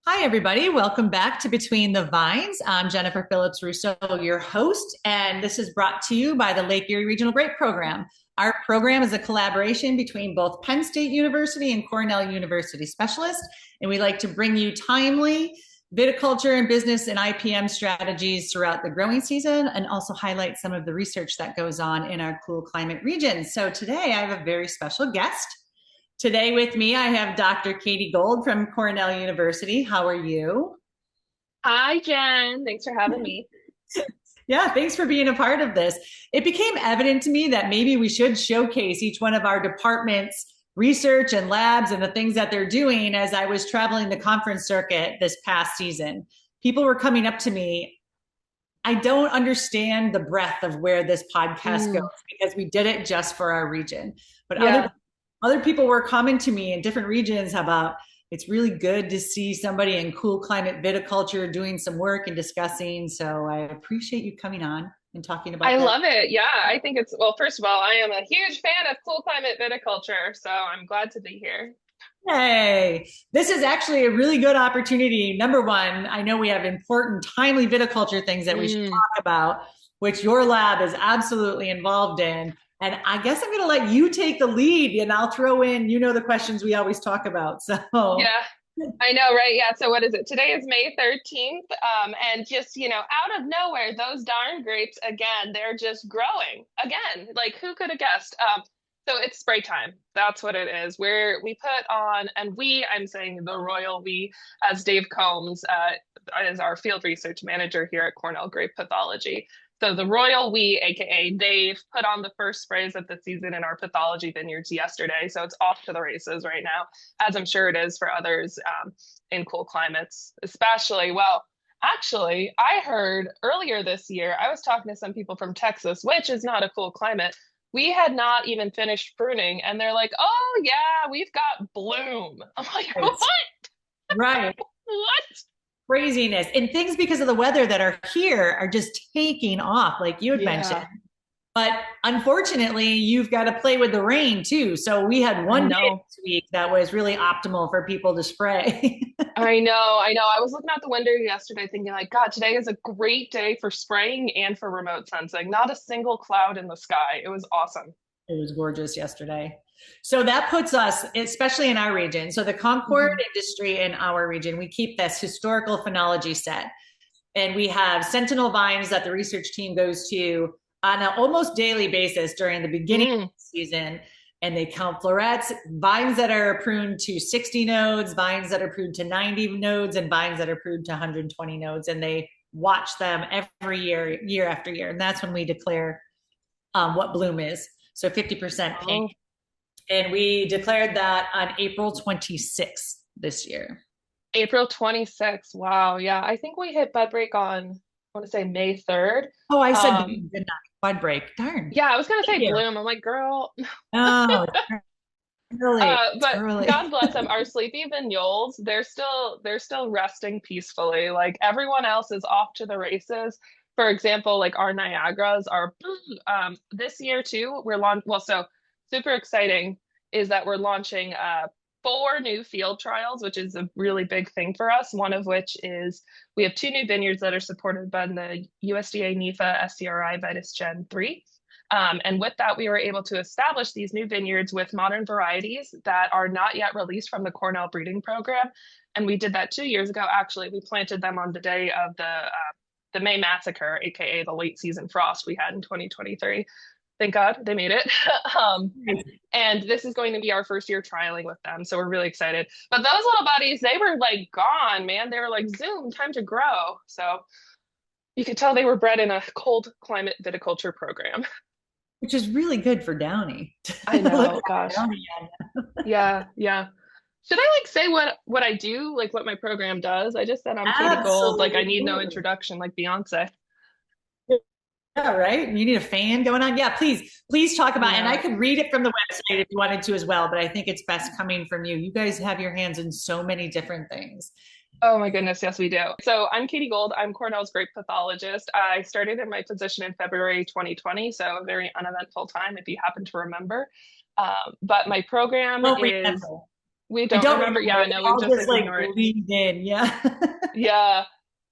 Hi, everybody. Welcome back to Between the Vines. I'm Jennifer Phillips Russo, your host, and this is brought to you by the Lake Erie Regional Grape Program. Our program is a collaboration between both Penn State University and Cornell University specialists, and we like to bring you timely viticulture and business and IPM strategies throughout the growing season and also highlight some of the research that goes on in our cool climate regions. So today I have a very special guest. Today with me, I have Dr. Katie Gold from Cornell University. How are you? Hi, Jen. Thanks for having me. Yeah, thanks for being a part of this. It became evident to me that maybe we should showcase each one of our departments' research and labs and the things that they're doing as I was traveling the conference circuit this past season. People were coming up to me. I don't understand the breadth of where this podcast goes Mm, because we did it just for our region. But yeah, other people were coming to me in different regions about it's really good to see somebody in cool climate viticulture doing some work and discussing. So I appreciate you coming on and talking I about that. love it. Yeah, I think well, first of all, I am a huge fan of cool climate viticulture, so I'm glad to be here. Hey, this is actually a really good opportunity. Number one, I know we have important, timely viticulture things that we should Mm, talk about, which your lab is absolutely involved in. And I guess I'm going to let you take the lead and I'll throw in, the questions we always talk about. So, yeah, I know, right? Yeah, so what is it? Today is May 13th. And just, out of nowhere, those darn grapes again, they're just growing again. Like who could have guessed? So it's spray time. That's what it is. Where we put on, and I'm saying the royal we, as Dave Combs is our field research manager here at Cornell Grape Pathology. So the royal we, aka Dave, put on the first sprays of the season in our pathology vineyards yesterday. So it's off to the races right now, as I'm sure it is for others in cool climates, especially. Well, actually, I heard earlier this year, I was talking to some people from Texas, which is not a cool climate. We had not even finished pruning, and they're like, "Oh yeah, we've got bloom." I'm like, "What? right, right. What?" Craziness. And things because of the weather that are here are just taking off, like you had mentioned. Yeah, But unfortunately, you've got to play with the rain too. So we had I one day know. this week that was really optimal for people to spray. I know, I know. I was looking out the window yesterday thinking like, God, today is a great day for spraying and for remote sensing. Not a single cloud in the sky. It was awesome. It was gorgeous yesterday. So that puts us, especially in our region. So the Concord Mhm. industry in our region, we keep this historical phenology set. And we have sentinel vines that the research team goes to on an almost daily basis during the beginning of Mm. the season. And they count florets, vines that are pruned to 60 nodes, vines that are pruned to 90 nodes, and vines that are pruned to 120 nodes. And they watch them every year, year after year. And that's when we declare what bloom is. So 50% pink. Oh, And we declared that on April 26th this year. April 26th. Wow. Yeah. I think we hit bud break on, I want to say May 3rd. Oh, I said Um, bloom, didn't I? Bud break. Darn. yeah, I was gonna Thank say you. bloom. I'm like, girl. Oh, it's early. It's But early. God bless them. Our sleepy vignoles, they're still resting peacefully. Like everyone else is off to the races. For example, like our Niagaras are this year too. So super exciting is that we're launching four new field trials, which is a really big thing for us. One of which is we have two new vineyards that are supported by the USDA NEFA SCRI Vitis Gen 3. And with that, we were able to establish these new vineyards with modern varieties that are not yet released from the Cornell breeding program. And we did that 2 years ago. Actually, we planted them on the day of the May massacre, aka the late season frost we had in 2023. Thank God they made it. um, and this is going to be our first year trialing with them, so we're really excited. But those little buddies, they were like gone, man. They were like, "Zoom, time to grow." So you could tell they were bred in a cold climate viticulture program. Which is really good for Downey. I Look know, at gosh. Downey. Yeah, yeah. Should I like say what I do, like what my program does? I just said I'm Katie Gold, like I need no Absolutely. introduction, like Beyonce. Yeah, right. You need a fan going on. Yeah, please talk about it. And I Yeah. could read it from the website if you wanted to as well, but I think it's best coming from you. You guys have your hands in so many different things. Oh my goodness, yes, we do. So I'm Katie Gold. I'm Cornell's grape pathologist. I started in my position in February 2020, so a very uneventful time if you happen to remember. But my program Don't is remember. We I don't don't remember. remember Yeah, it. no, we've I'll just just like ignored it. leaned in. Yeah. Yeah.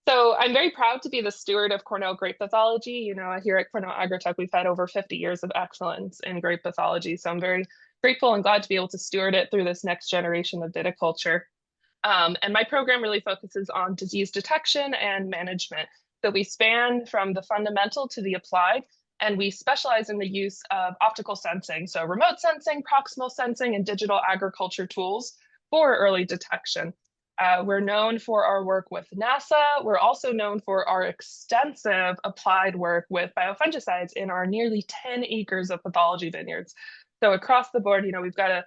So I'm very proud to be the steward of Cornell Grape Pathology. Here at Cornell Agritech, we've had over 50 years of excellence in grape pathology. So I'm very grateful and glad to be able to steward it through this next generation of viticulture. And my program really focuses on disease detection and management. So we span from the fundamental to the applied, and we specialize in the use of optical sensing, so remote sensing, proximal sensing, and digital agriculture tools for early detection. We're known for our work with NASA. We're also known for our extensive applied work with biofungicides in our nearly 10 acres of pathology vineyards. So across the board, we've got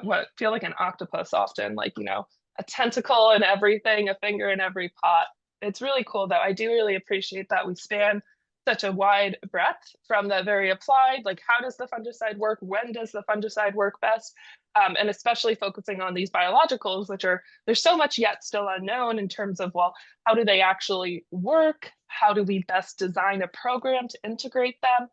what feel like an octopus often, a tentacle in everything, a finger in every pot. It's really cool though. I do really appreciate that we span such a wide breadth from the very applied, like how does the fungicide work? When does the fungicide work best? And especially focusing on these biologicals, there's so much yet still unknown in terms of, well, how do they actually work? How do we best design a program to integrate them?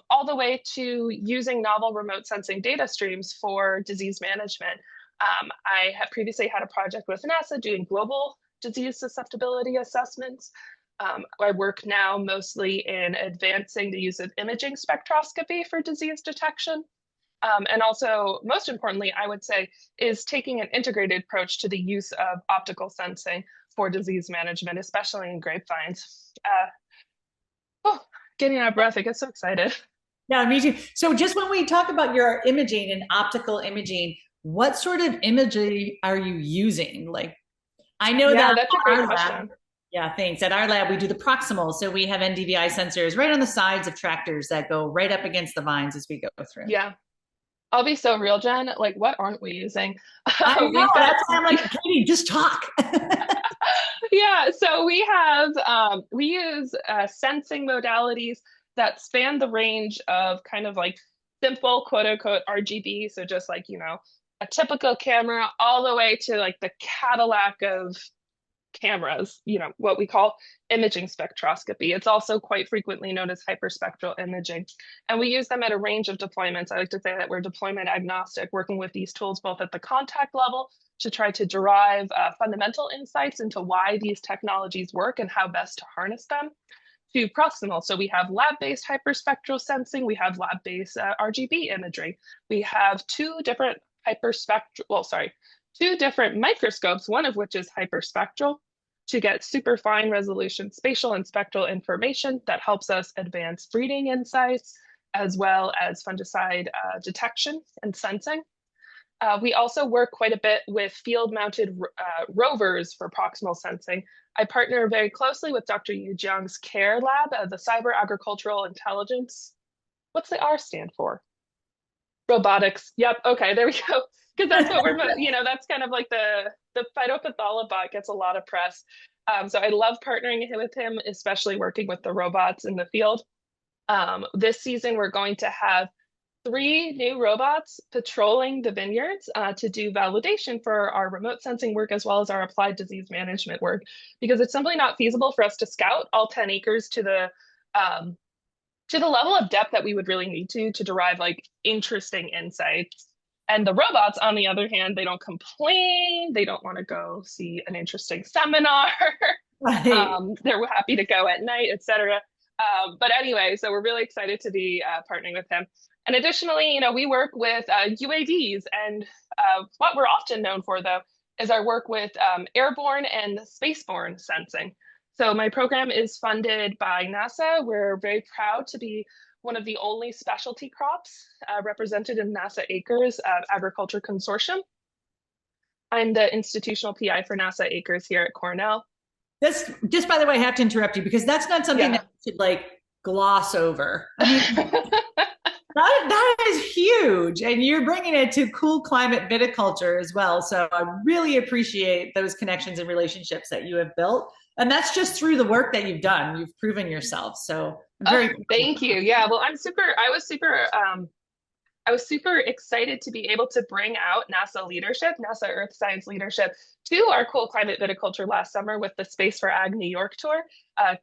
All the way to using novel remote sensing data streams for disease management. I have previously had a project with NASA doing global disease susceptibility assessments. I work now mostly in advancing the use of imaging spectroscopy for disease detection. And also, most importantly, I would say, is taking an integrated approach to the use of optical sensing for disease management, especially in grapevines. Oh, getting out of breath. I get so excited. Yeah, me too. So just when we talk about your imaging and optical imaging, what sort of imagery are you using? Like, I know Yeah, that that's a great our lab, question. yeah, thanks. At our lab, we do the proximal. So we have NDVI sensors right on the sides of tractors that go right up against the vines as we go through. Yeah, I'll be so real, Jen. Like, what aren't we using? I know. We've got That's why I'm like, Katie, just talk. Yeah, so we use sensing modalities that span the range of kind of like simple quote unquote RGB, so just like a typical camera, all the way to like the Cadillac of cameras, what we call imaging spectroscopy. It's also quite frequently known as hyperspectral imaging. And we use them at a range of deployments. I like to say that we're deployment agnostic, working with these tools both at the contact level to try to derive fundamental insights into why these technologies work and how best to harness them, to proximal. So we have lab-based hyperspectral sensing, we have lab-based RGB imagery. We have two different microscopes, one of which is hyperspectral, to get super fine resolution spatial and spectral information that helps us advance breeding insights, as well as fungicide detection and sensing. We also work quite a bit with field-mounted rovers for proximal sensing. I partner very closely with Dr. Yu Jiang's CARE lab, the Cyber Agricultural Intelligence. What's the R stand for? Robotics. Yep. Okay, there we go. Because that's what that's kind of like the phytopatholobot gets a lot of press. So I love partnering with him, especially working with the robots in the field. This season, we're going to have 3 new robots patrolling the vineyards to do validation for our remote sensing work as well as our applied disease management work, because it's simply not feasible for us to scout all 10 acres to the level of depth that we would really need to derive like interesting insights. And the robots, on the other hand, they don't complain. They don't want to go see an interesting seminar. Right. They're happy to go at night, etc. But anyway, so we're really excited to be partnering with him. And additionally, we work with UAVs, and what we're often known for, though, is our work with airborne and spaceborne sensing. So my program is funded by NASA. We're very proud to be one of the only specialty crops represented in NASA Acres Agriculture Consortium. I'm the institutional PI for NASA Acres here at Cornell. This, just by the way, I have to interrupt you because that's not something that you should like gloss over. I mean, that is huge. And you're bringing it to cool climate viticulture as well. So I really appreciate those connections and relationships that you have built. And that's just through the work that you've done. You've proven yourself. So I'm very thank you. Yeah, well, I was super excited to be able to bring out NASA leadership, NASA Earth Science leadership to our cool climate viticulture last summer with the Space for Ag New York tour.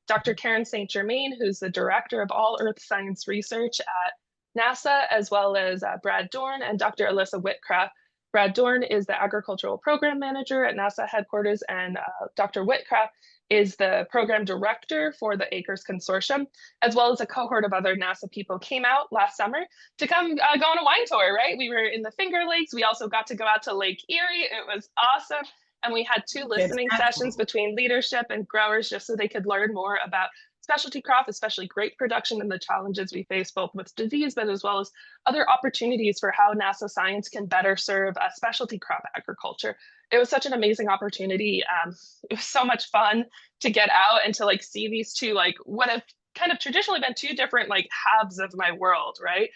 Dr. Karen St. Germain, who's the director of all Earth Science research at NASA, as well as Brad Dorn and Dr. Alyssa Whitcraft, Brad Dorn is the agricultural program manager at NASA headquarters, and Dr. Whitcraft is the program director for the ACRES Consortium, as well as a cohort of other NASA people came out last summer to come go on a wine tour, right? We were in the Finger Lakes. We also got to go out to Lake Erie. It was awesome. And we had two listening sessions between leadership and growers just so they could learn more about specialty crop, especially grape production and the challenges we face both with disease, but as well as other opportunities for how NASA science can better serve specialty crop agriculture. It was such an amazing opportunity. It was so much fun to get out and to like see these two, like what have kind of traditionally been two different like halves of my world, right?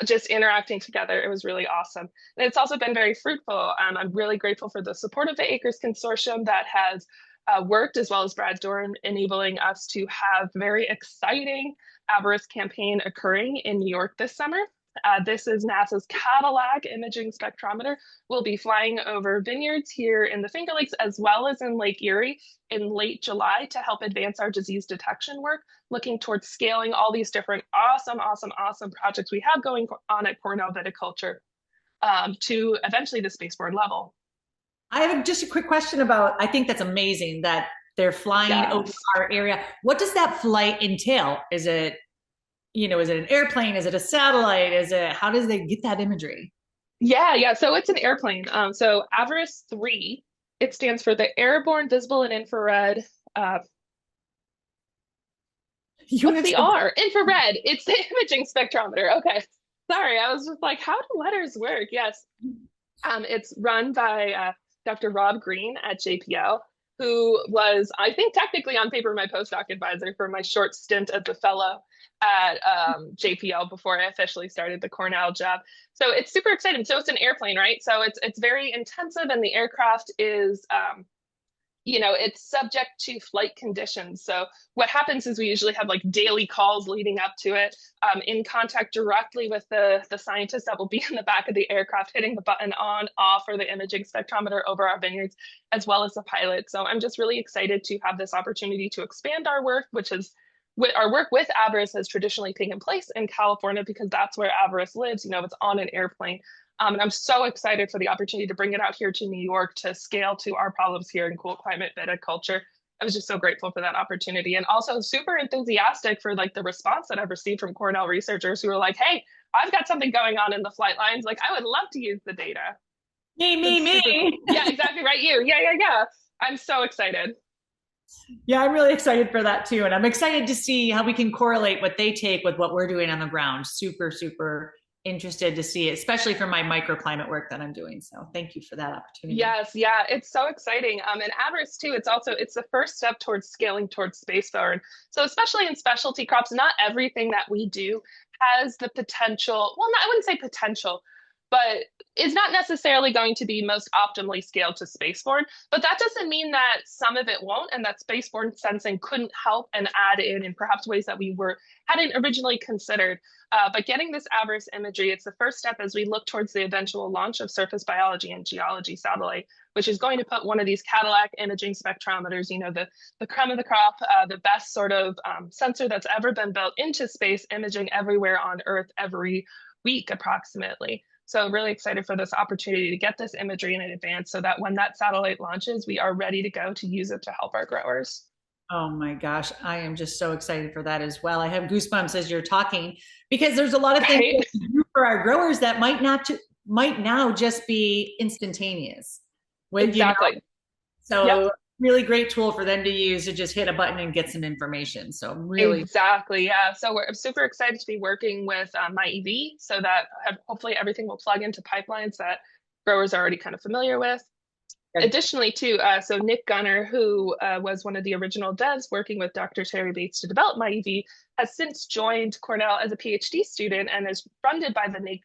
Just interacting together. It was really awesome. And it's also been very fruitful. I'm really grateful for the support of the ACRES Consortium that has worked, as well as Brad Dorn, enabling us to have very exciting avarice campaign occurring in New York this summer. This is NASA's Cadillac imaging spectrometer. We'll be flying over vineyards here in the Finger Lakes as well as in Lake Erie in late July to help advance our disease detection work, looking towards scaling all these different awesome projects we have going on at Cornell Viticulture to eventually the spaceborne level. I have just a quick question about, I think that's amazing that they're flying over our area. What does that flight entail? Is it, is it an airplane? Is it a satellite? How does they get that imagery? Yeah. So it's an airplane. So Avarice 3, it stands for the Airborne Visible and Infrared. What's the R? Infrared. It's the imaging spectrometer. Okay. Sorry, I was just like, how do letters work? Yes. It's run by Dr. Rob Green at JPL, who was, I think, technically on paper, my postdoc advisor for my short stint as a fellow at JPL before I officially started the Cornell job. So it's super exciting. So it's an airplane, right? So it's very intensive, and the aircraft is, it's subject to flight conditions. So what happens is we usually have like daily calls leading up to it, in contact directly with the scientists that will be in the back of the aircraft, hitting the button on, off for the imaging spectrometer over our vineyards, as well as the pilot. So I'm just really excited to have this opportunity to expand our work, which is our work with avarice has traditionally taken place in California because that's where avarice lives. It's on an airplane. And I'm so excited for the opportunity to bring it out here to New York to scale to our problems here in cool climate viticulture. I was just so grateful for that opportunity, and also super enthusiastic for like the response that I've received from Cornell researchers who are like, hey, I've got something going on in the flight lines. Like, I would love to use the data. Me. Yeah, exactly right. You. Yeah. I'm so excited. Yeah, I'm really excited for that too. And I'm excited to see how we can correlate what they take with what we're doing on the ground. Super interested to see it, especially for my microclimate work that I'm doing. So thank you for that opportunity. Yes, yeah, it's so exciting. And avarice too, it's the first step towards scaling towards spaceborne. So especially in specialty crops, not everything that we do has the potential, well, I wouldn't say potential, but is not necessarily going to be most optimally scaled to spaceborne. But that doesn't mean that some of it won't, and that spaceborne sensing couldn't help and add in perhaps ways that we hadn't originally considered. But getting this avarice imagery, it's the first step as we look towards the eventual launch of surface biology and geology satellite, which is going to put one of these Cadillac imaging spectrometers, the creme of the crop, the best sort of sensor that's ever been built into space, imaging everywhere on Earth every week approximately. So really excited for this opportunity to get this imagery in advance so that when that satellite launches, we are ready to go to use it to help our growers. Oh my gosh, I am just so excited for that as well. I have goosebumps as you're talking because there's a lot of things that we do for our growers that might now just be instantaneous. Exactly. So really great tool for them to use to just hit a button and get some information. So really exactly, yeah. So we're super excited to be working with MyEV so that hopefully everything will plug into pipelines that growers are already kind of familiar with. Additionally, too, so Nick Gunner, who was one of the original devs working with Dr. Terry Bates to develop MyEV, has since joined Cornell as a PhD student and is funded by the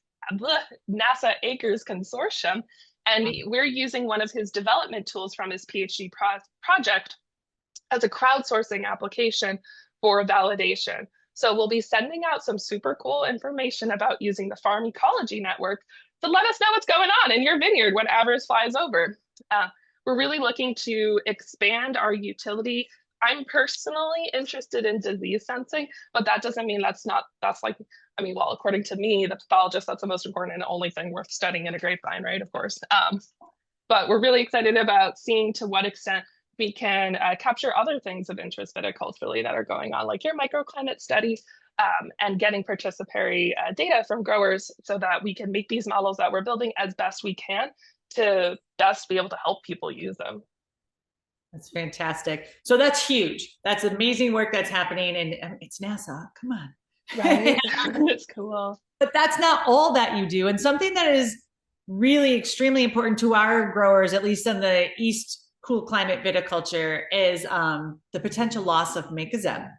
NASA ACRES Consortium. And we're using one of his development tools from his PhD project as a crowdsourcing application for validation. So we'll be sending out some super cool information about using the farm ecology network to let us know what's going on in your vineyard when avarice flies over. We're really looking to expand our utility I'm personally interested in disease sensing, but that doesn't mean that's like, I mean, well, according to me, the pathologist, that's the most important and only thing worth studying in a grapevine, right? Of course. But we're really excited about seeing to what extent we can capture other things of interest viticulturally that are going on, like your microclimate study, and getting participatory data from growers so that we can make these models that we're building as best we can to best be able to help people use them. That's fantastic. So that's huge. That's amazing work that's happening. And it's NASA. Come on. Right? It's cool. But that's not all that you do. And something that is really extremely important to our growers, at least in the East cool climate viticulture, is the potential loss of Mancozeb.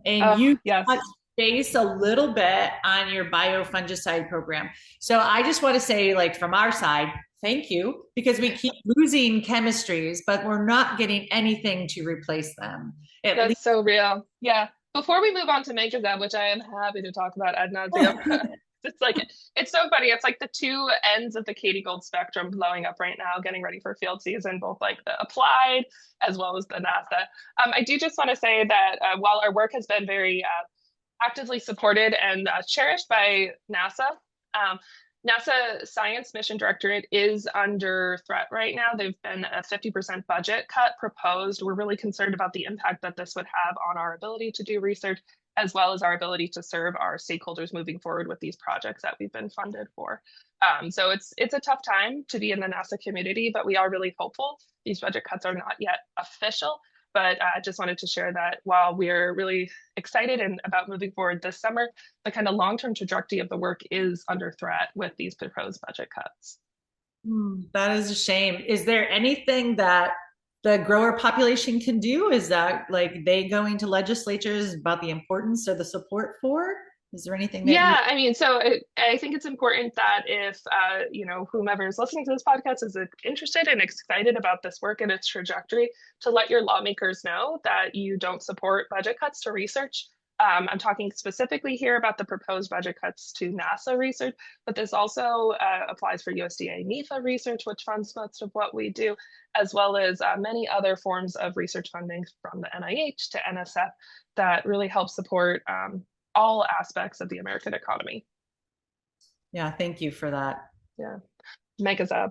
And Oh, you yes. touch base a little bit on your biofungicide program. So I just want to say, like, from our side, thank you, because we keep losing chemistries, but we're not getting anything to replace them. At That's least so real. Yeah. Before we move on to Mancozeb, which I am happy to talk about ad nauseum, it's like it's so funny. It's like the two ends of the Katie Gold spectrum blowing up right now, getting ready for field season, both like the applied as well as the NASA. I do just want to say that while our work has been very actively supported and cherished by NASA, um, NASA Science Mission Directorate is under threat right now. They've been a 50% budget cut proposed. We're really concerned about the impact that this would have on our ability to do research, as well as our ability to serve our stakeholders moving forward with these projects that we've been funded for. So it's a tough time to be in the NASA community, but we are really hopeful. These budget cuts are not yet official, but I just wanted to share that while we're really excited and about moving forward this summer, the kind of long-term trajectory of the work is under threat with these proposed budget cuts. That is a shame. Is there anything that the grower population can do? Is that like they going to legislatures about the importance or the support for? Is there anything that you? Yeah, I mean, I think it's important that if whomever is listening to this podcast is interested and excited about this work and its trajectory, to let your lawmakers know that you don't support budget cuts to research. I'm talking specifically here about the proposed budget cuts to NASA research, but this also applies for USDA NIFA research, which funds most of what we do, as well as many other forms of research funding from the NIH to NSF that really help support all aspects of the American economy. Yeah, thank you for that. Yeah. Mancozeb.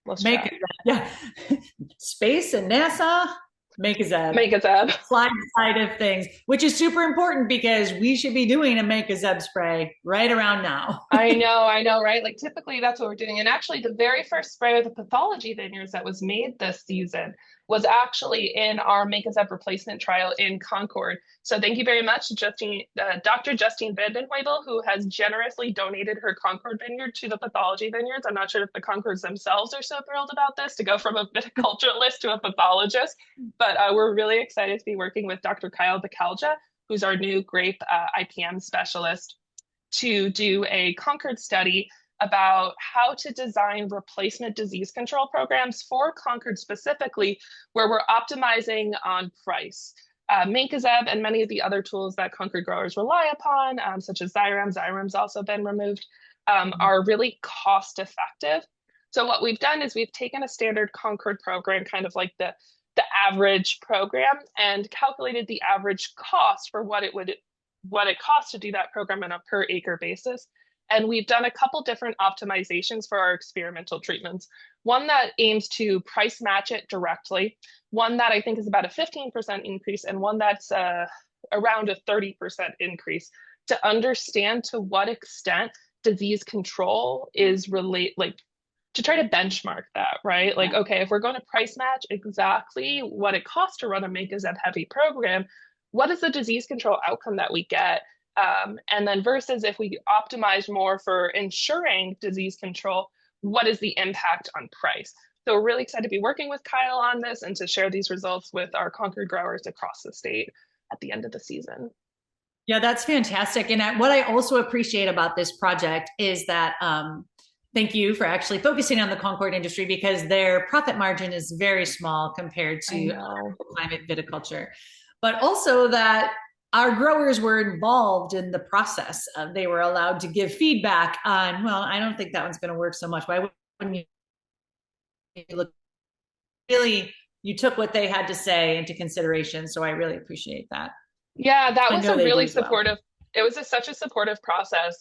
Let's Make chat. it, yeah. Space and NASA, Mancozeb. Mancozeb. Slide side of things, which is super important because we should be doing a Mancozeb spray right around now. I know, right? Like typically that's what we're doing. And actually, the very first spray of the Pathology vineyards that was made this season was actually in our Mancozeb replacement trial in Concord. So thank you very much, Dr. Justine Vandenheuvel, who has generously donated her Concord vineyard to the Pathology vineyards. I'm not sure if the Concords themselves are so thrilled about this to go from a viticulturalist to a pathologist, but we're really excited to be working with Dr. Kyle Bacalja, who's our new grape IPM specialist, to do a Concord study about how to design replacement disease control programs for Concord specifically, where we're optimizing on price. Mancozeb and many of the other tools that Concord growers rely upon, such as Xyrem's also been removed, are really cost effective. So what we've done is we've taken a standard Concord program, kind of like the average program, and calculated the average cost for what it costs to do that program on a per acre basis. And we've done a couple different optimizations for our experimental treatments. One that aims to price match it directly, one that I think is about a 15% increase, and one that's around a 30% increase, to understand to what extent disease control is to try to benchmark that, right? Like, okay, if we're going to price match exactly what it costs to run a Mancozeb heavy program, what is the disease control outcome that we get? And then versus if we optimize more for ensuring disease control, what is the impact on price? So we're really excited to be working with Kyle on this and to share these results with our Concord growers across the state at the end of the season. Yeah, that's fantastic. And what I also appreciate about this project is that thank you for actually focusing on the Concord industry, because their profit margin is very small compared to climate viticulture. But also that our growers were involved in the process. They were allowed to give feedback on, well, I don't think that one's going to work so much. Why wouldn't you look really, you took what they had to say into consideration. So I really appreciate that. Yeah, that I was know a they do really as well. supportive, it was such a supportive process.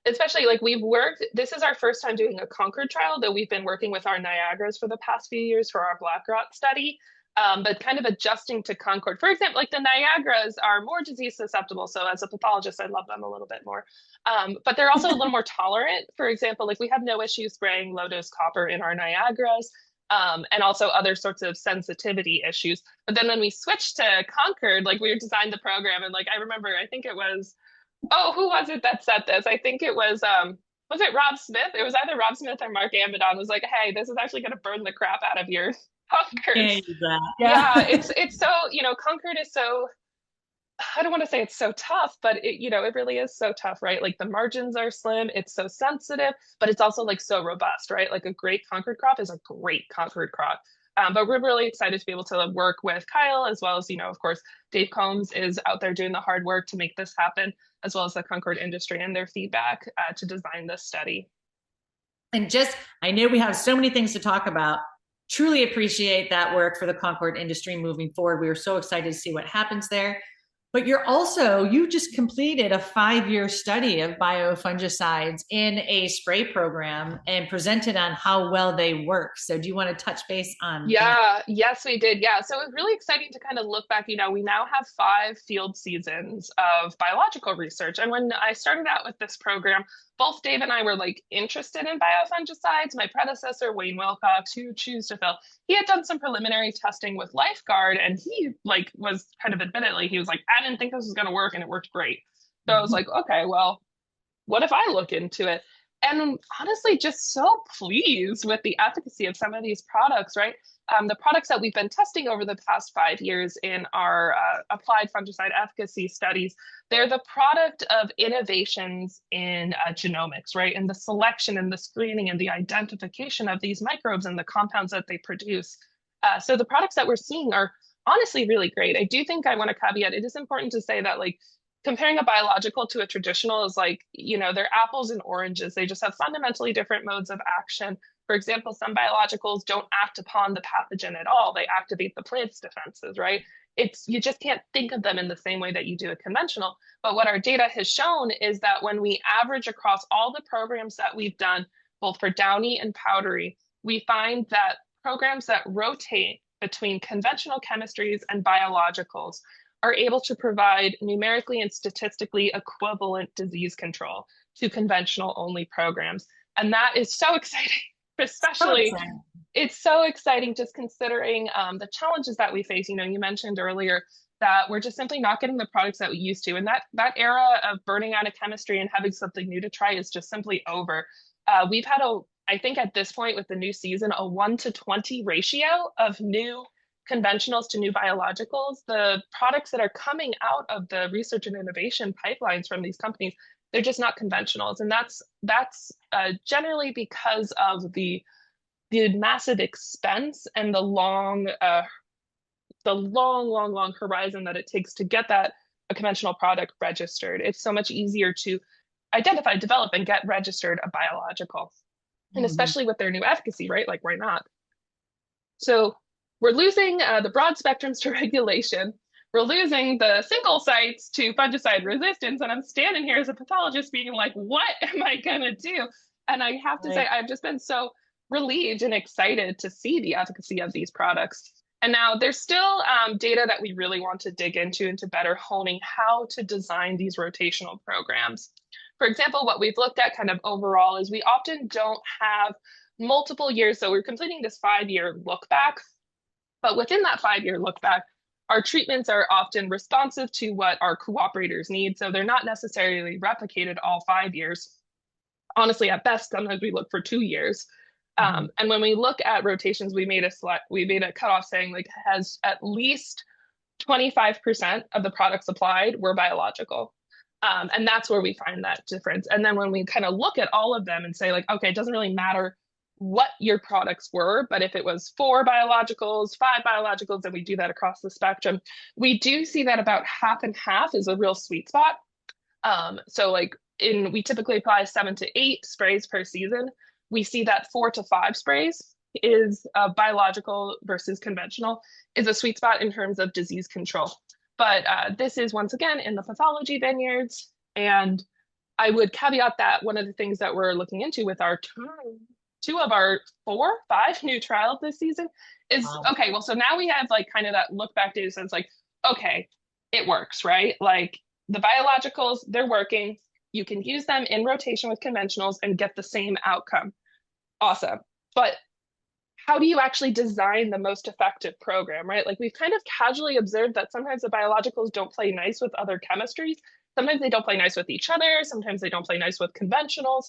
Especially like we've worked, this is our first time doing a Concord trial, though we've been working with our Niagaras for the past few years for our black rot study. But kind of adjusting to Concord. For example, like the Niagaras are more disease susceptible. So as a pathologist, I love them a little bit more. But they're also a little more tolerant. For example, like we have no issue spraying low dose copper in our Niagaras. And also other sorts of sensitivity issues. But then when we switched to Concord, like we designed the program, and like I remember, I think it was, oh, who was it that said this? I think it was it Rob Smith? It was either Rob Smith or Mark Amidon was like, hey, this is actually going to burn the crap out of your Concords. Can't use that. Yeah, Yeah. it's so, Concord is so, I don't want to say it's so tough, but it really is so tough, right? Like the margins are slim, it's so sensitive, but it's also like so robust, right? Like a great Concord crop is a great Concord crop. But we're really excited to be able to work with Kyle, as well as, of course, Dave Combs is out there doing the hard work to make this happen, as well as the Concord industry and their feedback to design this study. And just, I know we have so many things to talk about. Truly appreciate that work for the Concord industry moving forward. We are so excited to see what happens there. But you just completed a 5-year study of biofungicides in a spray program and presented on how well they work. So do you want to touch base on that? Yeah, yes, we did. Yeah. So it was really exciting to kind of look back. We now have 5 field seasons of biological research. And when I started out with this program, both Dave and I were like interested in biofungicides. My predecessor, Wayne Wilcox, who chose to fill, he had done some preliminary testing with Lifeguard, and he like was kind of admittedly, he was like, I didn't think this was going to work, and it worked great. So I was like, okay, well, what if I look into it? And honestly, just so pleased with the efficacy of some of these products, right? The products that we've been testing over the past 5 years in our applied fungicide efficacy studies, they're the product of innovations in genomics, right? And the selection and the screening and the identification of these microbes and the compounds that they produce. So the products that we're seeing are honestly really great. I do think I want to caveat, it is important to say that like comparing a biological to a traditional is like, they're apples and oranges. They just have fundamentally different modes of action. For example, some biologicals don't act upon the pathogen at all. They activate the plant's defenses, right? You just can't think of them in the same way that you do a conventional. But what our data has shown is that when we average across all the programs that we've done, both for downy and powdery, we find that programs that rotate between conventional chemistries and biologicals are able to provide numerically and statistically equivalent disease control to conventional only programs. And that is so exciting, especially it's so exciting just considering the challenges that we face. You mentioned earlier that we're just simply not getting the products that we used to. And that era of burning out of chemistry and having something new to try is just simply over. We've had I think at this point with the new season, a 1-to-20 ratio of new conventionals to new biologicals. The products that are coming out of the research and innovation pipelines from these companies, they're just not conventionals. And that's generally because of the massive expense and the long horizon that it takes to get a conventional product registered. It's so much easier to identify, develop, and get registered a biological. And especially with their new efficacy, right? Like, why not? So we're losing the broad spectrums to regulation. We're losing the single sites to fungicide resistance. And I'm standing here as a pathologist being like, what am I going to do? And I have to say, I've just been so relieved and excited to see the efficacy of these products. And now there's still data that we really want to dig into better honing how to design these rotational programs. For example, what we've looked at kind of overall is we often don't have multiple years. So we're completing this 5-year look back, but within that 5-year look back, our treatments are often responsive to what our cooperators need. So they're not necessarily replicated all 5 years. Honestly, at best, sometimes we look for 2 years. And when we look at rotations, we made a cutoff saying like has at least 25% of the products applied were biological. And that's where we find that difference. And then when we kind of look at all of them and say like, okay, it doesn't really matter what your products were, but if it was 4 biologicals, 5 biologicals, and we do that across the spectrum, we do see that about half and half is a real sweet spot. So like we typically apply 7 to 8 sprays per season. We see that 4 to 5 sprays is biological versus conventional is a sweet spot in terms of disease control. But this is once again in the pathology vineyards. And I would caveat that one of the things that we're looking into with our two of our 5 new trials this season is okay, well, so now we have like kind of that look back data sense like, okay, it works, right? Like the biologicals, they're working. You can use them in rotation with conventionals and get the same outcome. Awesome. But how do you actually design the most effective program, right? Like we've kind of casually observed that sometimes the biologicals don't play nice with other chemistries. Sometimes they don't play nice with each other. Sometimes they don't play nice with conventionals.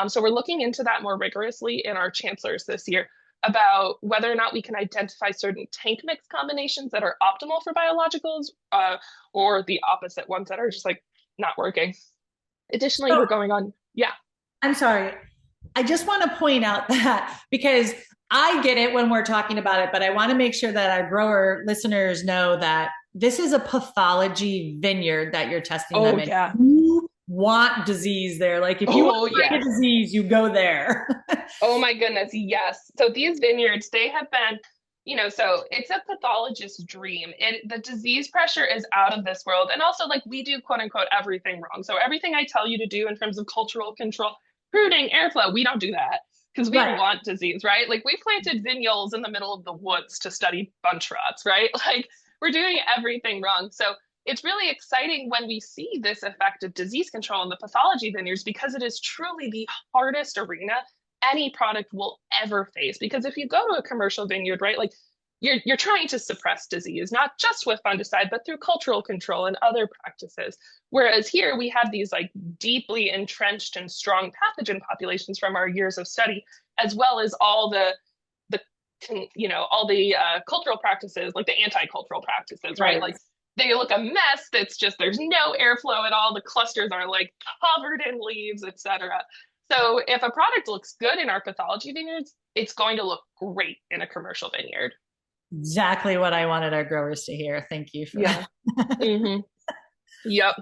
So we're looking into that more rigorously in our chancellors this year about whether or not we can identify certain tank mix combinations that are optimal for biologicals or the opposite ones that are just like not working. Additionally, we're going on, yeah. I'm sorry. I just want to point out that because I get it when we're talking about it, but I want to make sure that our grower listeners know that this is a pathology vineyard that you're testing them in. Yeah. You want disease there. Like if you want to find a disease, you go there. Oh my goodness, yes. So these vineyards, they have been, so it's a pathologist's dream. The disease pressure is out of this world. And also like we do quote unquote everything wrong. So everything I tell you to do in terms of cultural control, pruning, airflow, we don't do that because we don't want disease, right? Like we planted vignoles in the middle of the woods to study bunch rots, right? Like we're doing everything wrong. So it's really exciting when we see this effective disease control in the pathology vineyards because it is truly the hardest arena any product will ever face. Because if you go to a commercial vineyard, right, like you're trying to suppress disease, not just with fungicide, but through cultural control and other practices. Whereas here we have these like deeply entrenched and strong pathogen populations from our years of study, as well as all the cultural practices, like the anti-cultural practices, right? Like they look a mess. That's just, there's no airflow at all. The clusters are like covered in leaves, etc. So if a product looks good in our pathology vineyards, it's going to look great in a commercial vineyard. Exactly what I wanted our growers to hear. Thank you for that. Mm-hmm. Yep.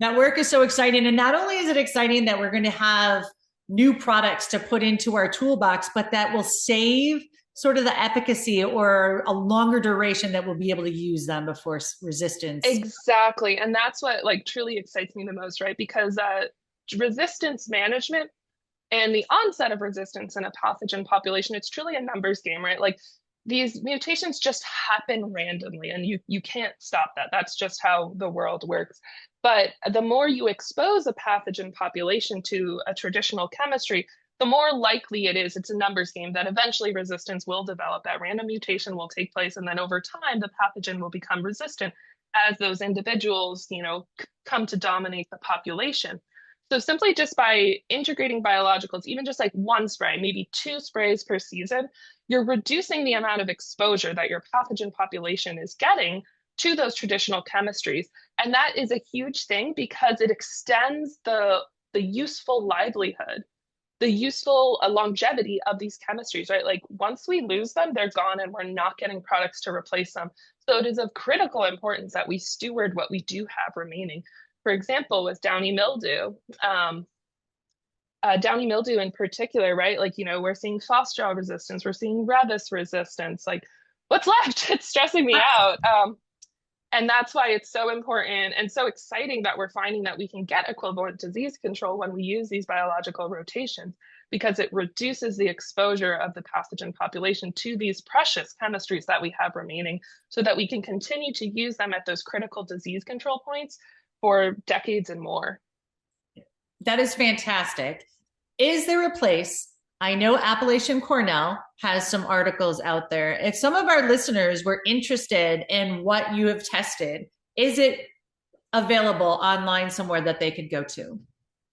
That work is so exciting. And not only is it exciting that we're going to have new products to put into our toolbox, but that will save sort of the efficacy or a longer duration that we'll be able to use them before resistance. Exactly. And that's what like truly excites me the most, right? Because resistance management and the onset of resistance in a pathogen population, it's truly a numbers game, right? Like these mutations just happen randomly and you can't stop that. That's just how the world works. But the more you expose a pathogen population to a traditional chemistry, the more likely it is, it's a numbers game, that eventually resistance will develop. That random mutation will take place. And then over time, the pathogen will become resistant as those individuals, come to dominate the population. So simply just by integrating biologicals, even just like one spray, maybe 2 sprays per season, you're reducing the amount of exposure that your pathogen population is getting to those traditional chemistries. And that is a huge thing because it extends the useful livelihood, the useful longevity of these chemistries, right? Like once we lose them, they're gone and we're not getting products to replace them. So it is of critical importance that we steward what we do have remaining. For example, with downy mildew, downy mildew in particular, right? Like, we're seeing phosphorus resistance, we're seeing revis resistance. Like, what's left? It's stressing me out. And that's why it's so important and so exciting that we're finding that we can get equivalent disease control when we use these biological rotations, because it reduces the exposure of the pathogen population to these precious chemistries that we have remaining so that we can continue to use them at those critical disease control points for decades and more. That is fantastic. Is there a place? I know Appalachian Cornell has some articles out there. If some of our listeners were interested in what you have tested, is it available online somewhere that they could go to?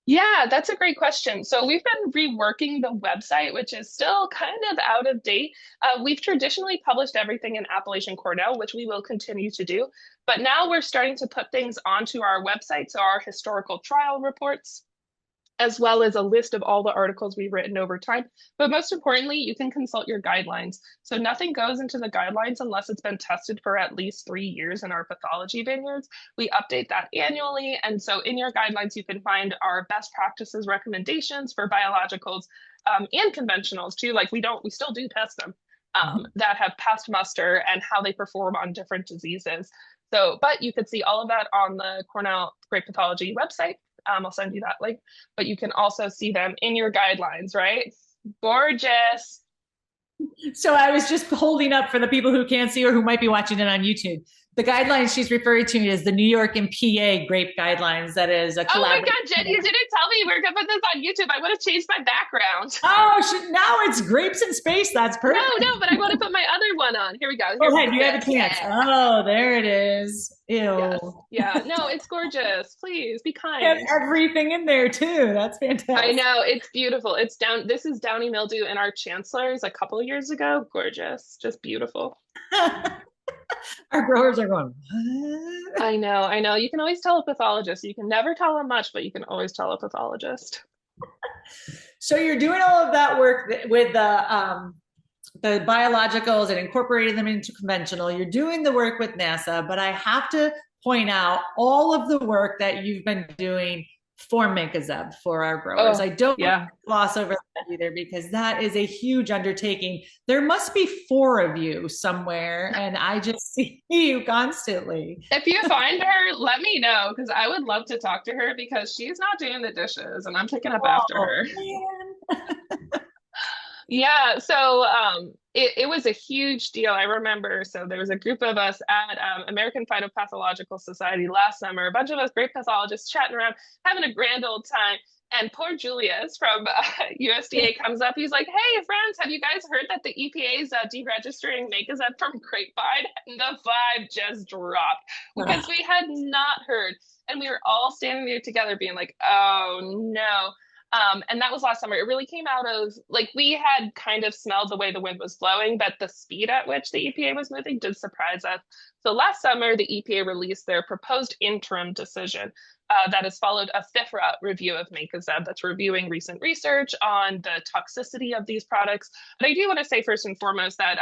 Yeah, that's a great question. So we've been reworking the website, which is still kind of out of date. We've traditionally published everything in Appalachian Cornell, which we will continue to do. But now we're starting to put things onto our website. So our historical trial reports, as well as a list of all the articles we've written over time. But most importantly, you can consult your guidelines. So nothing goes into the guidelines unless it's been tested for at least 3 years in our pathology vineyards. We update that annually. And so in your guidelines, you can find our best practices recommendations for biologicals, and conventionals too. Like we still do test them that have passed muster and how they perform on different diseases. So, but you could see all of that on the Cornell Grape Pathology website. I'll send you that link, but you can also see them in your guidelines, right? Gorgeous. So I was just holding up for the people who can't see or who might be watching it on YouTube. The guidelines she's referring to is the New York and PA grape guidelines. That is a Oh my collaboration. God, Jen, you didn't tell me we were going to put this on YouTube. I would have changed my background. Oh, now it's grapes in space. That's perfect. No, but I want to put my other one on. Here we go. Go ahead. You have a chance. Yeah. Oh, there it is. Ew. Yes. Yeah. No, it's gorgeous. Please be kind. Have everything in there too. That's fantastic. I know. It's beautiful. It's down. This is downy mildew in our chancellors a couple of years ago. Gorgeous. Just beautiful. Our growers are going, what? I know. You can always tell a pathologist. You can never tell them much, but you can always tell a pathologist. So you're doing all of that work with the biologicals and incorporating them into conventional. You're doing the work with NASA, but I have to point out all of the work that you've been doing for Mancozeb for our growers. I don't gloss over that either, because that is a huge undertaking. There must be 4 of you somewhere, and I just see you constantly. If you find her, let me know, because I would love to talk to her, because she's not doing the dishes and I'm picking up after her. Yeah, so it was a huge deal. I remember, so there was a group of us at American Phytopathological Society last summer, a bunch of us great pathologists chatting around, having a grand old time. And poor Julius from USDA comes up. He's like, hey, friends, have you guys heard that the EPA is deregistering Mancozeb from grapevine? And the vibe just dropped because we had not heard. And we were all standing there together being like, oh, no. And that was last summer. It really came out of, like, we had kind of smelled the way the wind was blowing, but the speed at which the EPA was moving did surprise us. So last summer, the EPA released their proposed interim decision that has followed a FIFRA review of Mancozeb that's reviewing recent research on the toxicity of these products. But I do want to say first and foremost that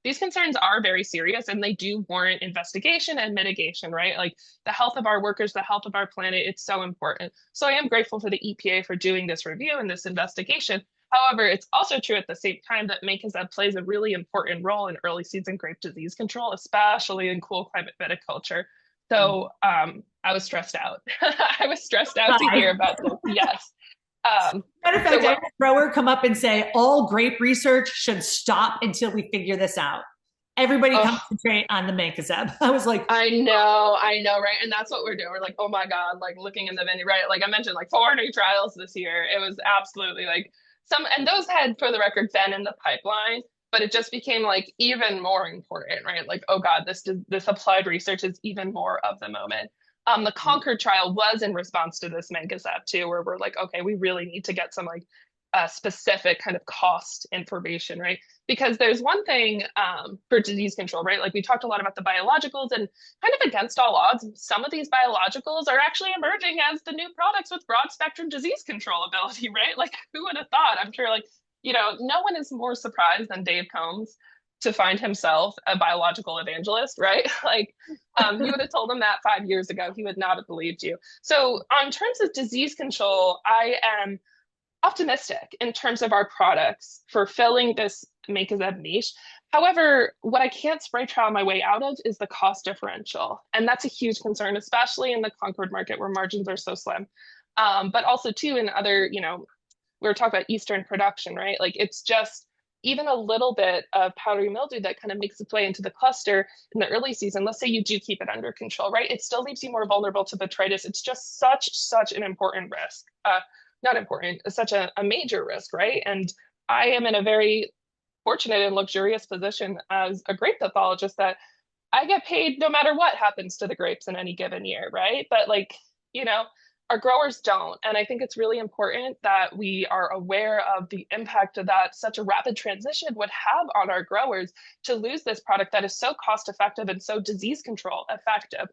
these concerns are very serious and they do warrant investigation and mitigation, right? Like the health of our workers, the health of our planet, it's so important. So I am grateful for the EPA for doing this review and this investigation. However, it's also true at the same time that Mancozeb plays a really important role in early season grape disease control, especially in cool climate viticulture. So I was stressed out. I was stressed out to hear about this. Yes. Matter of fact, I had a grower come up and say, all grape research should stop until we figure this out. Everybody concentrate on the Mancozeb. I was like, I know, right? And that's what we're doing. We're like, oh my God, like looking in the venue, right? Like I mentioned, like 4 new trials this year. It was absolutely like and those had, for the record, been in the pipeline, but it just became like even more important, right? Like, oh God, this applied research is even more of the moment. The Concord trial was in response to this Mancozeb too, where we're like, okay, we really need to get some like specific kind of cost information, right? Because there's one thing for disease control, right? Like we talked a lot about the biologicals, and kind of against all odds, some of these biologicals are actually emerging as the new products with broad spectrum disease control ability, right? Like who would have thought? I'm sure, like, you know, no one is more surprised than Dave Combs to find himself a biological evangelist, right? Like you would have told him that 5 years ago, he would not have believed you. So on terms of disease control, I am optimistic in terms of our products for filling this Mancozeb niche. However, what I can't spray trial my way out of is the cost differential. And that's a huge concern, especially in the Concord market where margins are so slim. But also too in other, you know, we were talking about Eastern production, right? Like it's just even a little bit of powdery mildew that kind of makes its way into the cluster in the early season. Let's say you do keep it under control, right? It still leaves you more vulnerable to botrytis. It's just such an important risk. Not important, such a major risk, right? And I am in a very fortunate and luxurious position as a grape pathologist that I get paid no matter what happens to the grapes in any given year, right? But like, you know, our growers don't. And I think it's really important that we are aware of the impact of that such a rapid transition would have on our growers to lose this product that is so cost effective and so disease control effective.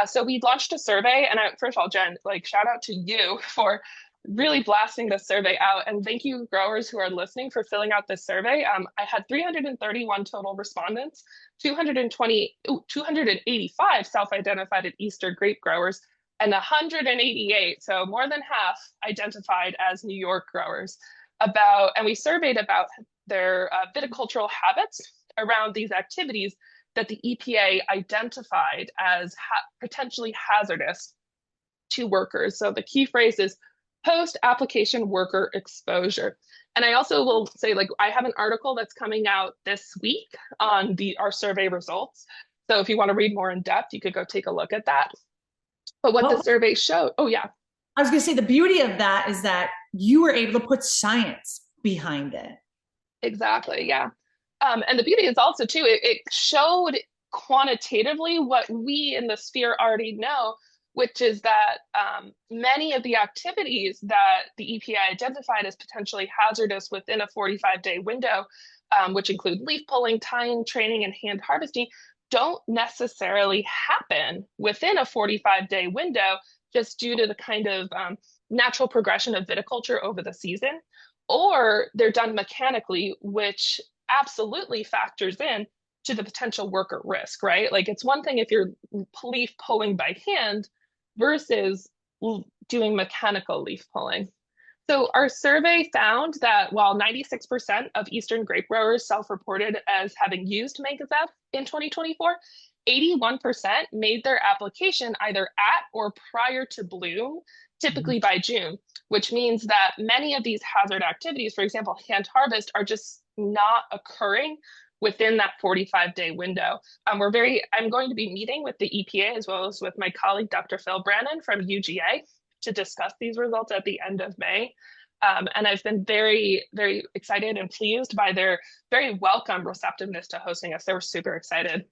So we launched a survey, and first of all, Jen, like shout out to you for really blasting this survey out. And thank you, growers who are listening, for filling out this survey. I had 331 total respondents, 285 self-identified at Easter grape growers, and 188, so more than half, identified as New York growers. and we surveyed about their viticultural habits around these activities that the EPA identified as potentially hazardous to workers. So the key phrase is post-application worker exposure. And I also will say, like, I have an article that's coming out this week on our survey results. So if you want to read more in depth, you could go take a look at that. But what the survey showed, oh yeah. I was going to say the beauty of that is that you were able to put science behind it. Exactly, yeah. And the beauty is also too, it showed quantitatively what we in the sphere already know, which is that many of the activities that the EPA identified as potentially hazardous within a 45-day window, which include leaf pulling, tying, training, and hand harvesting, don't necessarily happen within a 45-day window just due to the kind of natural progression of viticulture over the season, or they're done mechanically, which absolutely factors in to the potential worker risk, right? Like it's one thing if you're leaf pulling by hand versus doing mechanical leaf pulling. So our survey found that while 96% of Eastern grape growers self-reported as having used Mancozeb in 2024, 81% made their application either at or prior to bloom, typically by June, which means that many of these hazard activities, for example, hand harvest, are just not occurring within that 45-day window. I'm going to be meeting with the EPA as well as with my colleague, Dr. Phil Brannon from UGA, to discuss these results at the end of May. And I've been very, very excited and pleased by their very welcome receptiveness to hosting us. They were super excited.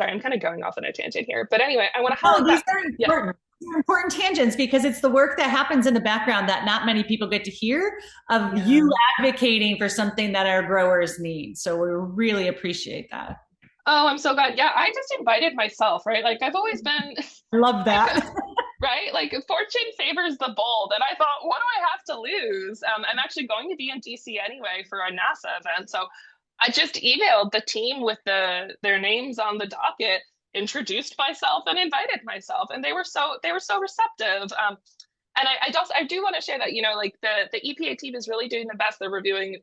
Sorry, I'm kind of going off on a tangent here. But anyway, I want to highlight these are important. Yeah. These are important tangents because it's the work that happens in the background that not many people get to hear of you advocating for something that our growers need. So we really appreciate that. Oh, I'm so glad. Yeah, I just invited myself, right? Like I've always been. I love that. Right? Like fortune favors the bold. And I thought, what do I have to lose? I'm actually going to be in DC anyway for a NASA event. So I just emailed the team with their names on the docket, introduced myself and invited myself. And they were so receptive. And I do want to share that, you know, like the EPA team is really doing the best. They're reviewing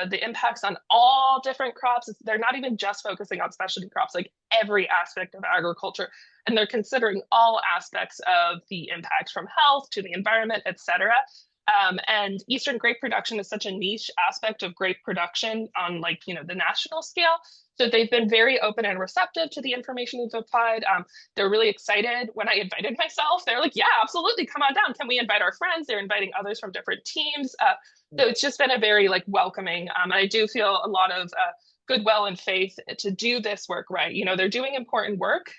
the impacts on all different crops. They're not even just focusing on specialty crops, like every aspect of agriculture. And they're considering all aspects of the impacts from health to the environment, et cetera. And Eastern grape production is such a niche aspect of grape production on like, you know, the national scale. So they've been very open and receptive to the information we've applied. They're really excited. When I invited myself, they're like, yeah, absolutely, come on down. Can we invite our friends? They're inviting others from different teams. So it's just been a very like welcoming. I do feel a lot of goodwill and faith to do this work right. You know, they're doing important work.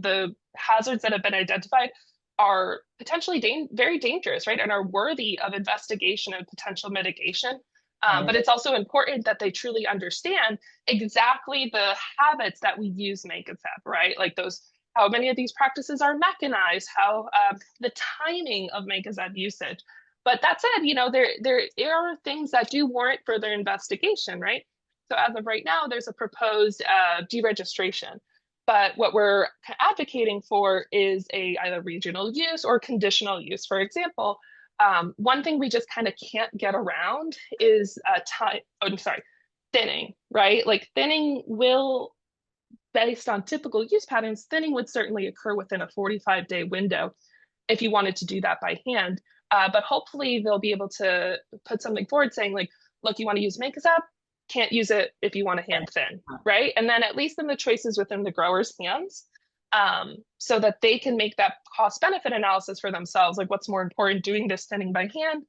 The hazards that have been identified are potentially very dangerous, right? And are worthy of investigation and potential mitigation. But it's also important that they truly understand exactly the habits that we use Mancozeb, right? Like how many of these practices are mechanized, how the timing of Mancozeb usage. But that said, you know, there are things that do warrant further investigation, right? So as of right now, there's a proposed deregistration. But what we're advocating for is either regional use or conditional use. For example, one thing we just kind of can't get around is thinning, right? Like thinning will, based on typical use patterns, thinning would certainly occur within a 45-day window if you wanted to do that by hand. But hopefully they'll be able to put something forward saying like, look, you want to use Mancozeb? Can't use it if you want to hand thin, right? And then at least in the choices within the grower's hands, so that they can make that cost benefit analysis for themselves. Like what's more important, doing this thinning by hand,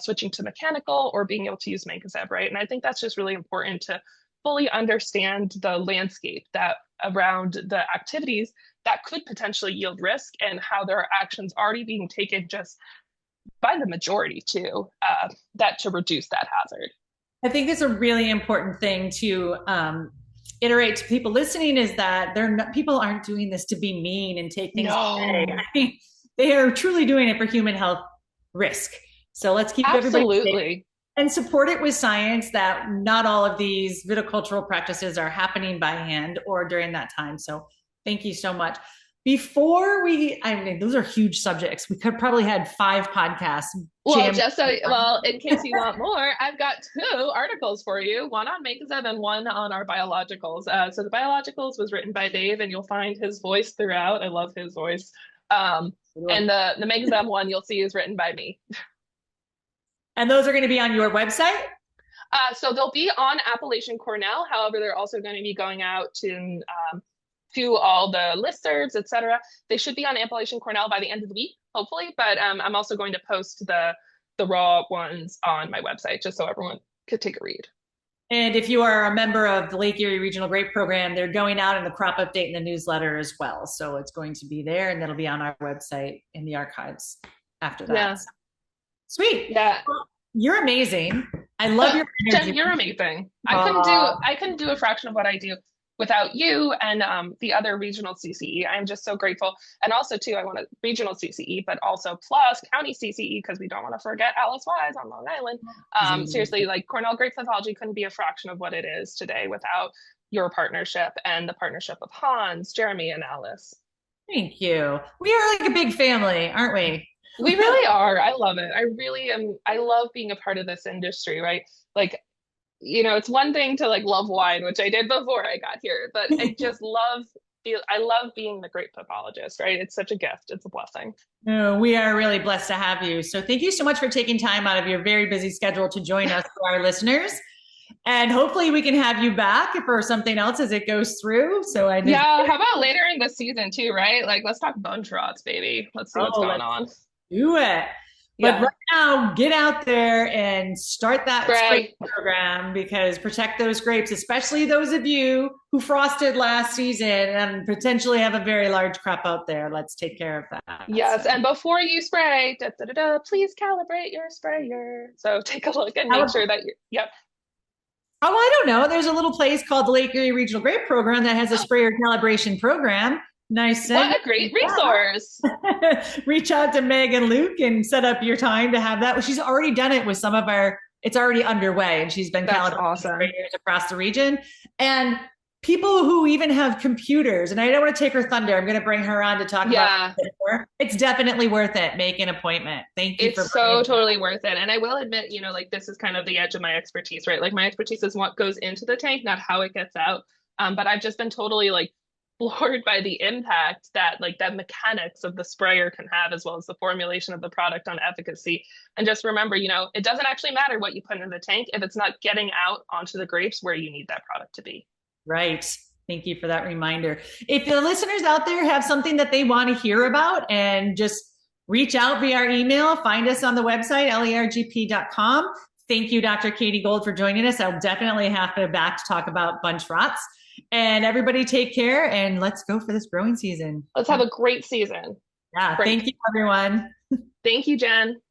switching to mechanical, or being able to use Mancozeb, right? And I think that's just really important to fully understand the landscape that around the activities that could potentially yield risk and how there are actions already being taken just by the majority too, to reduce that hazard. I think it's a really important thing to iterate to people listening is that people aren't doing this to be mean and take things away. I think they are truly doing it for human health risk. So let's keep everybody safe and support it with science that not all of these viticultural practices are happening by hand or during that time. So thank you so much. I mean, those are huge subjects. We could probably had 5 podcasts. Well, in case you want more, I've got 2 articles for you, one on Mancozeb and one on our biologicals. So the biologicals was written by Dave, and you'll find his voice throughout. I love his voice. And the Mancozeb one you'll see is written by me. And those are going to be on your website? So they'll be on Appalachian Cornell. However, they're also going to be going out to all the listservs, etc. They should be on Appalachian Cornell by the end of the week, hopefully. But I'm also going to post the raw ones on my website just so everyone could take a read. And if you are a member of the Lake Erie Regional Grape Program, they're going out in the crop update in the newsletter as well. So it's going to be there, and that'll be on our website in the archives after that. Yeah. Sweet. Yeah. Well, you're amazing. I love your energy. Jen, you're amazing. I couldn't do a fraction of what I do without you and the other regional CCE. I'm just so grateful. And also too, I want a regional CCE, but also plus county CCE, because we don't want to forget Alice Wise on Long Island. Seriously, like Cornell Grape Pathology couldn't be a fraction of what it is today without your partnership and the partnership of Hans, Jeremy, and Alice. Thank you. We are like a big family, aren't we? We really are. I love it. I really am. I love being a part of this industry, right? Like, it's one thing to like love wine, which I did before I got here, but I love being the grape pathologist, right? It's such a gift. It's a blessing. No, we are really blessed to have you. So thank you so much for taking time out of your very busy schedule to join us for our listeners. And hopefully we can have you back for something else as it goes through. Yeah, how about later in the season too, right? Like, let's talk bunch rots, baby. Let's see what's going on. Do it. But right now, get out there and start that spray program, because protect those grapes, especially those of you who frosted last season and potentially have a very large crop out there. Let's take care of that. Yes, and before you spray, please calibrate your sprayer. So take a look and make sure that yep. Oh, I don't know. There's a little place called the Lake Erie Regional Grape Program that has a sprayer calibration program. Nice. What a great resource. Reach out to Meg and Luke and set up your time to have that. Well, she's already done it with it's already underway, and she's been calibrating sprayers across the region. And people who even have computers, and I don't want to take her thunder, I'm going to bring her on to talk about it more. It's definitely worth it. Make an appointment. Thank you. It's so totally worth it. And I will admit, like this is kind of the edge of my expertise, right? Like my expertise is what goes into the tank, not how it gets out. But I've just been totally floored by the impact that mechanics of the sprayer can have, as well as the formulation of the product on efficacy. And just remember, it doesn't actually matter what you put in the tank if it's not getting out onto the grapes where you need that product to be. Right. Thank you for that reminder. If the listeners out there have something that they want to hear about, and just reach out via our email, find us on the website, lergp.com. Thank you, Dr. Katie Gold, for joining us. I'll definitely have to back to talk about bunch rots. And everybody take care, and let's go for this growing season. Let's have a great season. Yeah. Thank you, everyone. Thank you, Jen.